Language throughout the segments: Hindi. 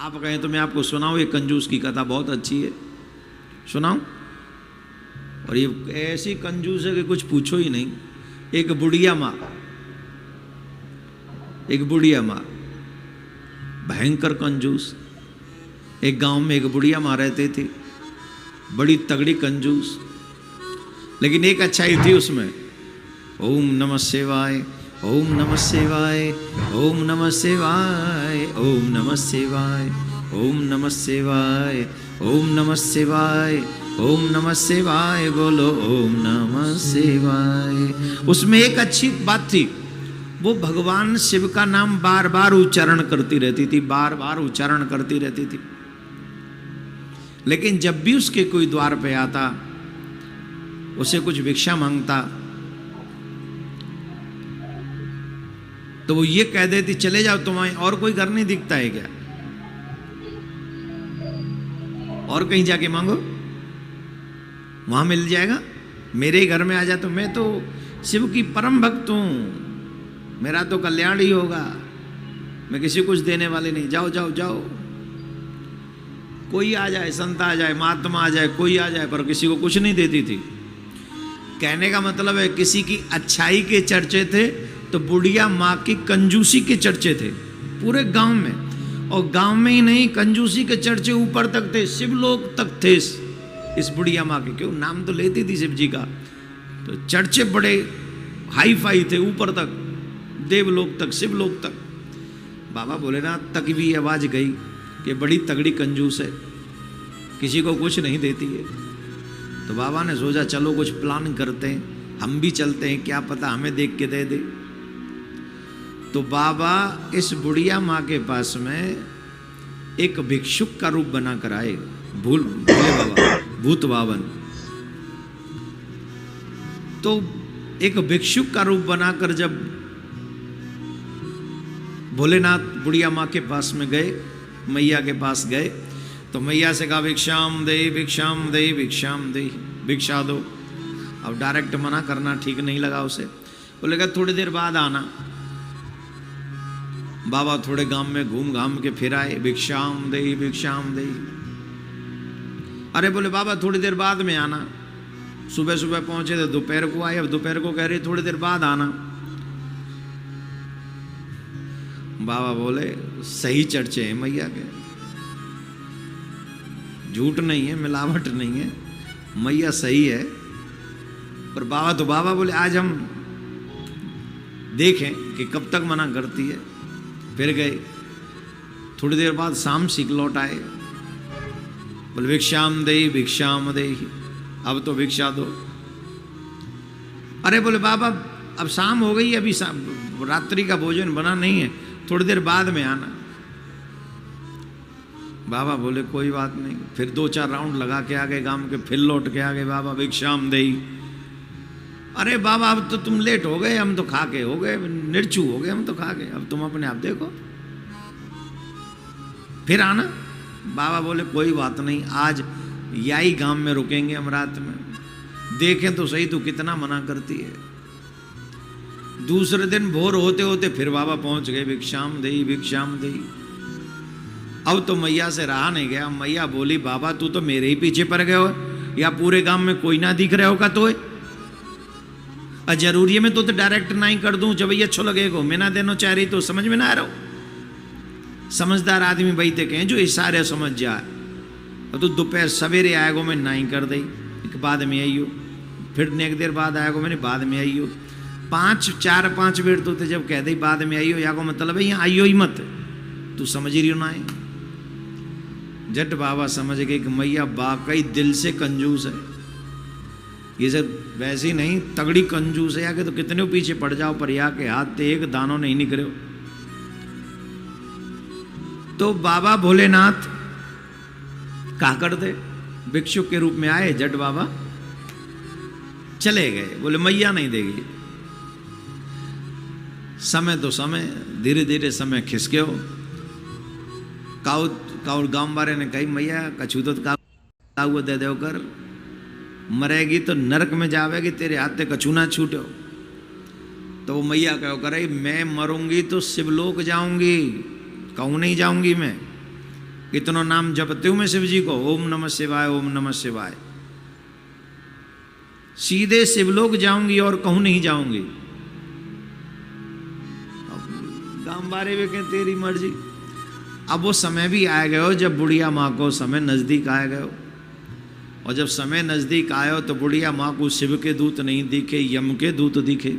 आप कहें तो मैं आपको सुनाऊं, ये कंजूस की कथा बहुत अच्छी है, सुनाऊं? और ये ऐसी कंजूस है कि कुछ पूछो ही नहीं। एक बुढ़िया माँ भयंकर कंजूस। एक गांव में एक बुढ़िया माँ रहती थी, बड़ी तगड़ी कंजूस, लेकिन एक अच्छाई थी उसमें। ओम नमः शिवाय, ओम नमः शिवाय, ओम नमः शिवाय, ओम नमः शिवाय, ओम नमः शिवाय, ओम नमः शिवाय, ओम नमः शिवाय, बोलो ओम नमः शिवाय। उसमें एक अच्छी बात थी, वो भगवान शिव का नाम बार बार उच्चारण करती रहती थी, बार बार उच्चारण करती रहती थी। लेकिन जब भी उसके कोई द्वार पे आता, उसे कुछ भिक्षा मांगता, तो वो ये कह देती, चले जाओ, तुम्हें और कोई घर नहीं दिखता है क्या? और कहीं जाके मांगो, वहां मिल जाएगा, मेरे घर में आ जा। तो मैं तो शिव की परम भक्त हूं, मेरा तो कल्याण ही होगा, मैं किसी कुछ देने वाले नहीं, जाओ जाओ जाओ। कोई आ जाए, संत आ जाए, महात्मा आ जाए, कोई आ जाए, पर किसी को कुछ नहीं देती थी। कहने का मतलब है किसी की अच्छाई के चर्चे थे तो बुढ़िया माँ की कंजूसी के चर्चे थे पूरे गांव में। और गांव में ही नहीं, कंजूसी के चर्चे ऊपर तक थे, शिवलोक तक थे इस बुढ़िया माँ के। क्यों, नाम तो लेती थी शिव जी का, तो चर्चे बड़े हाई फाई थे, ऊपर तक, देवलोक तक, शिवलोक तक। बाबा भोलेनाथ तक भी आवाज गई कि बड़ी तगड़ी कंजूस है, किसी को कुछ नहीं देती है। तो बाबा ने सोचा चलो कुछ प्लान करते हैं, हम भी चलते हैं, क्या पता हमें देख के दे दे। तो बाबा इस बुढ़िया माँ के पास में एक भिक्षुक का रूप बना कर आए, भोले बाबा, भूत बावन। तो एक भिक्षुक का रूप बनाकर जब भोलेनाथ बुढ़िया माँ के पास में गए, मैया के पास गए, तो मैया से कहा भिक्षाम दे, भिक्षाम दे, भिक्षाम दे, भिक्षा दो। अब डायरेक्ट मना करना ठीक नहीं लगा उसे, बोलेगा थोड़ी देर बाद आना। बाबा थोड़े गांव में घूम घाम के फिर आए, भिक्षाम दे, भिक्षाम दे। अरे बोले बाबा थोड़ी देर बाद में आना। सुबह सुबह पहुंचे थे, दोपहर को आए, अब दोपहर को कह रहे थोड़ी देर बाद आना। बाबा बोले सही चर्चे हैं मैया के, झूठ नहीं है, मिलावट नहीं है, मैया सही है। पर बाबा बोले आज हम देखें कि कब तक मना करती है। फिर गए, थोड़ी देर बाद शाम सीख लौट आए, बोले भिक्षाम दे, भिक्षाम दे, अब तो भिक्षा दो। अरे बोले बाबा अब शाम हो गई, अभी रात्रि का भोजन बना नहीं है, थोड़ी देर बाद में आना। बाबा बोले कोई बात नहीं। फिर 2-4 राउंड लगा के आ गए गांव के, फिर लौट के आ गए, बाबा भिक्षाम दे। अरे बाबा अब तो तुम लेट हो गए, हम तो खा के हो गए, निर्चू हो गए हम तो खा के, अब तुम अपने आप देखो, फिर आना। बाबा बोले कोई बात नहीं, आज यही गांव में रुकेंगे हम रात में, देखें तो सही तू कितना मना करती है। दूसरे दिन भोर होते होते फिर बाबा पहुंच गए, भिक्षाम दे, भिक्षाम दे। अब तो मैया से रहा नहीं गया। मैया बोली बाबा तू तो मेरे ही पीछे पड़ गए हो, या पूरे गांव में कोई ना दिख रहे होगा तो जरूरी है मैं तो डायरेक्ट नहीं कर दूं, जब ये अच्छो लगेगा मैं ना देनो चाह रही, तो समझ में ना आ रहा हो। समझदार आदमी बैठे कहें जो इशारे समझ जाए। और तो दोपहर सवेरे आएगो मैं नहीं कर दी, एक बाद में आई हो, फिर एक देर बाद आएगो मैंने बाद में आई हो। 4-5 बेर तो जब कह दी बाद में आई हो, या को मतलब है यहाँ आई हो ही मत, तू समझ रही हो ना है। जट बाबा समझ गए कि मैया वाकई दिल से कंजूस है, ये सर वैसे ही नहीं तगड़ी कंजूस है, आके तो कितने पीछे पड़ जाओ पर या के हाथ ते एक दानों नहीं निकले। तो बाबा भोलेनाथ कहा करते भिक्षुक के रूप में आए, जट बाबा चले गए, बोले मैया नहीं देगी। समय तो समय, धीरे धीरे समय खिसके हो। काउ गांव वाले ने कही मैया कछू तो काऊ दे दो कर, मरेगी तो नरक में जावेगी, तेरे हाथ से कछू ना छूटो। तो वो मैया कहो करे मैं मरूंगी तो शिवलोक जाऊंगी, कहूँ नहीं जाऊंगी मैं। इतना नाम जपते हूं मैं शिव जी को, ओम नमः शिवाय, ओम नमः शिवाय। सीधे शिवलोक जाऊंगी और कहूं नहीं जाऊंगी। गांव बारे में कहें तेरी मर्जी। अब वो समय भी आ गए हो जब बुढ़िया माँ को समय नजदीक आ गए हो, और जब समय नजदीक आयो तो बुढ़िया माँ को शिव के दूत नहीं दिखे, यम के दूत दिखे।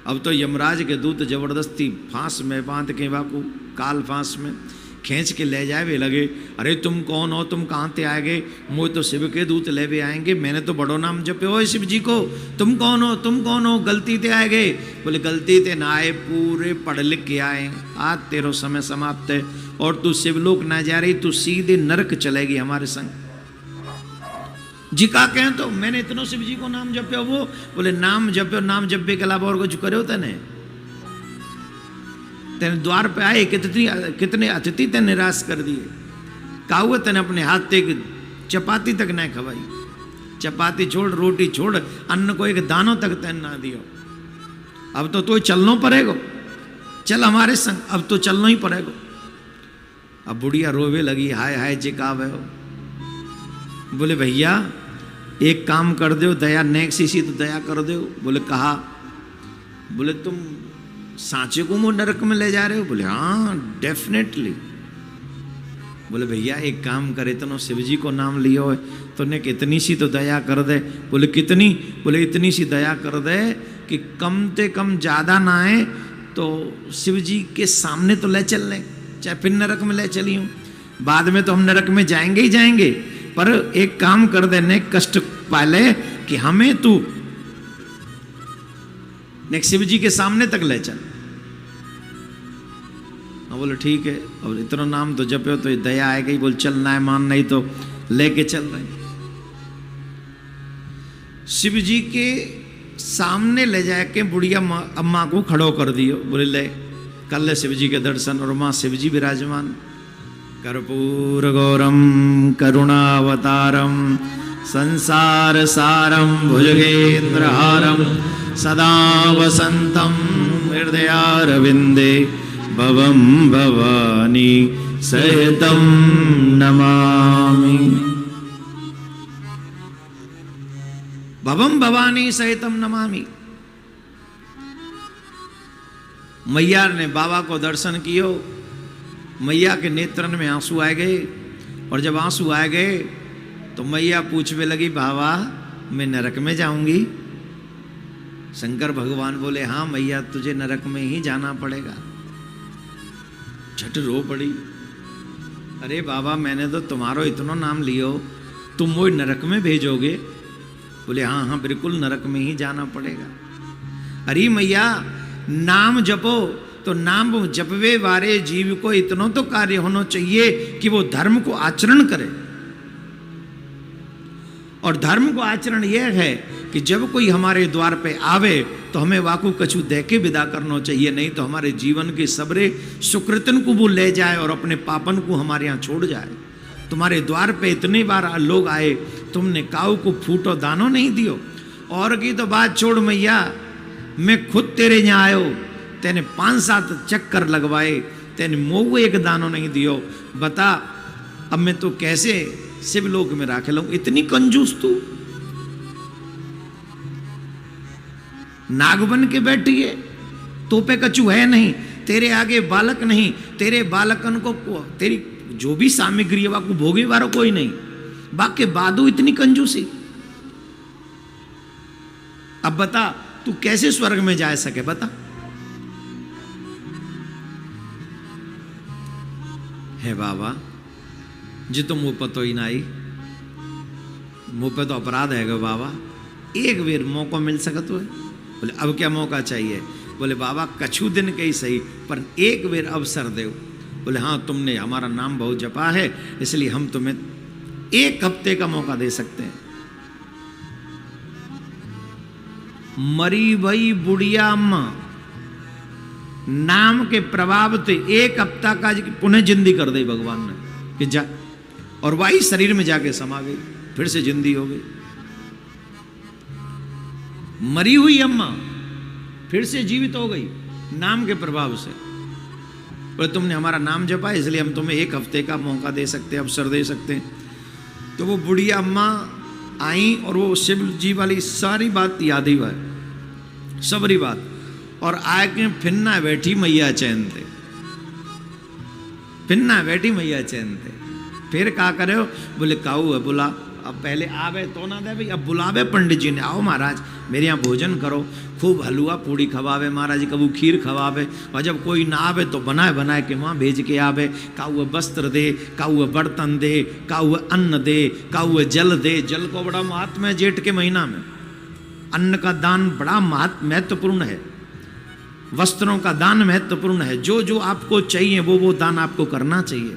अब तो यमराज के दूत जबरदस्ती फांस में बांध के बाकू काल फांस में खींच के ले जाए वे लगे। अरे तुम कौन हो, तुम कहाँ ते आए गए? मुझे तो शिव के दूत ले वे आएंगे, मैंने तो बड़ो नाम जपे हो शिव जी को। तुम कौन हो, तुम कौन हो? गलती ते आए गए। बोले गलती ते ना आए, पूरे पढ़ लिख के आए। आज तेरो समय समाप्त है और तू शिवलोक ना जा रही, तू सीधे नरक चलेगी हमारे संग। जी का कहें तो मैंने इतनो शिव जी को नाम जपे हो। वो बोले नाम जपे, नाम जपे के अलावा और कुछ करे हो तेने? तेने द्वार पे आए कितने अतिथि तेने निराश कर दिए। काहुआ तेने अपने हाथ ते चपाती तक ना खवाई। चपाती छोड़, रोटी छोड़, अन्न को एक दानों तक तेने ना दियो। अब तो चलना पड़ेगा, चल हमारे संग, अब तो चलना ही पड़ेगा। अब बुढ़िया रोवे लगी, हाय हाय चिकावे हो। बोले भैया एक काम कर दो, दया नेक सी तो दया कर दो। बोले कहा? बोले तुम सांचे को मुंह नरक में ले जा रहे हो? बोले हाँ डेफिनेटली। बोले भैया एक काम करे, तो शिव जी को नाम लियो है तो ने कितनी सी तो दया कर दे। बोले कितनी? बोले इतनी सी दया कर दे कि कम से कम ज्यादा ना आए तो शिव जी के सामने तो ले चल लें, चाहे फिर नरक में ले चली हूँ। बाद में तो हम नरक में जाएंगे ही जाएंगे, पर एक काम कर देने कष्ट पाले कि हमें तू नेक्स्ट शिव जी के सामने तक ले चल। बोले ठीक है, अब इतना नाम तो जपे हो तो दया आएगी। बोल चलना है, मान नहीं तो लेके चल रहे। शिव जी के सामने ले जाके बुढ़िया अम्मा को खड़ो कर दियो। बोले ले कर ले शिव जी के दर्शन, और मां शिव जी विराजमान। कर्पूर गौरम करुणावतारम संसार सारम भुजगेन्द्रहारम सदा वसंतम हृदयारविंदे भवम भवानी सहितम नमामि। भवम भवानी सहितम नमामि। मैया ने बाबा को दर्शन कियो। मैया के नेत्रन में आंसू आ गए, और जब आंसू आ गए तो मैया पूछने लगी, बाबा मैं नरक में जाऊंगी? शंकर भगवान बोले हाँ मैया तुझे नरक में ही जाना पड़ेगा। झट रो पड़ी, अरे बाबा मैंने तो तुम्हारो इतना नाम लियो, तुम वो नरक में भेजोगे? बोले हाँ हाँ बिल्कुल नरक में ही जाना पड़ेगा। अरे मैया नाम जपो, तो नाम जपवे वाले जीव को इतना तो कार्य होना चाहिए कि वो धर्म को आचरण करे। और धर्म को आचरण यह है कि जब कोई हमारे द्वार पे आवे तो हमें वाकू कछु दे के विदा करना चाहिए, नहीं तो हमारे जीवन के सबरे सुकृतन को वो ले जाए और अपने पापन को हमारे यहाँ छोड़ जाए। तुम्हारे द्वार पे इतनी बार लोग आए, तुमने काऊ को फूटो दानो नहीं दियो। और की तो बात छोड़ मैया, मैं खुद तेरे यहाँ आयो, तेने 5-7 चक्कर लगवाए, तेने मोह एक दानो नहीं दियो। बता अब मैं तो कैसे शिवलोक में राख लूं? इतनी कंजूस तू नागबन के बैठी है, तो पे कछु है नहीं, तेरे आगे बालक नहीं, तेरे बालकन को तेरी जो भी सामग्री है वाको भोगे वारो कोई नहीं, बाके बादू इतनी कंजूसी। अब बता तू कैसे स्वर्ग में जा सके? बता। है बाबा जी तो मुंह पर तो ही ना आई, मुंह पे तो अपराध है बाबा, एक बेर मौका मिल सकत है। बोले अब क्या मौका चाहिए? बोले बाबा कछु दिन के ही सही, पर एक बेर अवसर दो। बोले हाँ तुमने हमारा नाम बहुत जपा है, इसलिए हम तुम्हें 1 हफ्ते का मौका दे सकते हैं। मरी भई बुढ़िया अम्मा नाम के प्रभाव से 1 हफ्ता का पुनः जिंदी कर दी भगवान ने कि जा, और वही शरीर में जाके समा गई, फिर से जिंदी हो गई। मरी हुई अम्मा फिर से जीवित हो गई नाम के प्रभाव से। बोले तुमने हमारा नाम जपा इसलिए हम तुम्हें 1 हफ्ते का मौका दे सकते हैं, अवसर दे सकते हैं। तो वो बुढ़िया अम्मा आई और वो शिव जी वाली सारी बात याद ही हुआ, सबरी बात, और आके फिरना बैठी मैया चैन थे, फिरना बैठी मैया चैन थे। फिर क्या करे हो? बोले काऊ है बुला, अब पहले आवे तो ना दे भाई, अब बुलावे पंडित जी ने, आओ महाराज मेरे यहाँ भोजन करो, खूब हलवा पूड़ी खवावे महाराज जी, कबू खीर खवावे, और जब कोई ना आवे तो बनाए बनाए के वहाँ भेज के आवे, काऊ वस्त्र दे, काऊ बर्तन दे, काऊ अन्न दे, काऊ जल दे। जल को बड़ा महत्व है जेठ के महीना में, अन्न का दान बड़ा महत्वपूर्ण है, वस्त्रों का दान महत्वपूर्ण है, जो जो आपको चाहिए वो दान आपको करना चाहिए।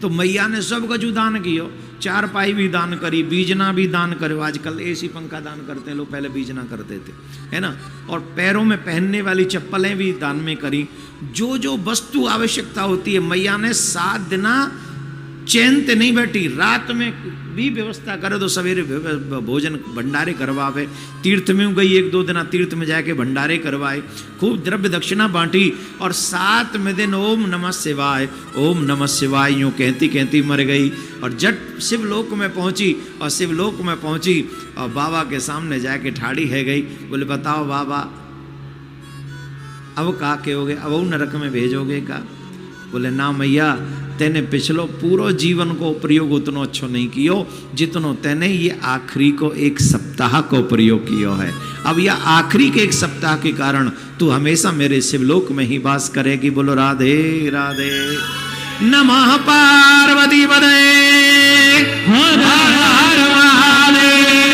तो मैया ने सब कछु दान कियो, 4 पाई भी दान करी, बीजना भी दान करो, आजकल एसी पंखा दान करते हैं लोग, पहले बीजना करते थे, है ना, और पैरों में पहनने वाली चप्पलें भी दान में करी। जो जो वस्तु आवश्यकता होती है मैया ने 7 दिन चैन ते नहीं बैठी, रात में भी व्यवस्था करे तो सवेरे भोजन भंडारे करवावे, तीर्थ में गई 1-2 दिन तीर्थ में जाके भंडारे करवाए, खूब द्रव्य दक्षिणा बांटी, और 7वें दिन ओम नमः शिवाय, ओम नमः शिवाय यूँ कहती कहती मर गई, और जट शिवलोक में पहुंची, और शिवलोक में पहुंची और बाबा के सामने जाके ठाड़ी है गई। बोले बताओ बाबा अब का कहोगे, अब वो नरक में भेजोगे का? बोले ना मैया, तेने पिछलो पूरो जीवन को प्रयोग उतनो अच्छो नहीं कियो जितनो तेने ये आखिरी को 1 सप्ताह को प्रयोग कियो है। अब यह आखिरी के 1 सप्ताह के कारण तू हमेशा मेरे शिवलोक में ही वास करेगी। बोलो राधे राधे। नमः पार्वती पदे हर हर महादेव।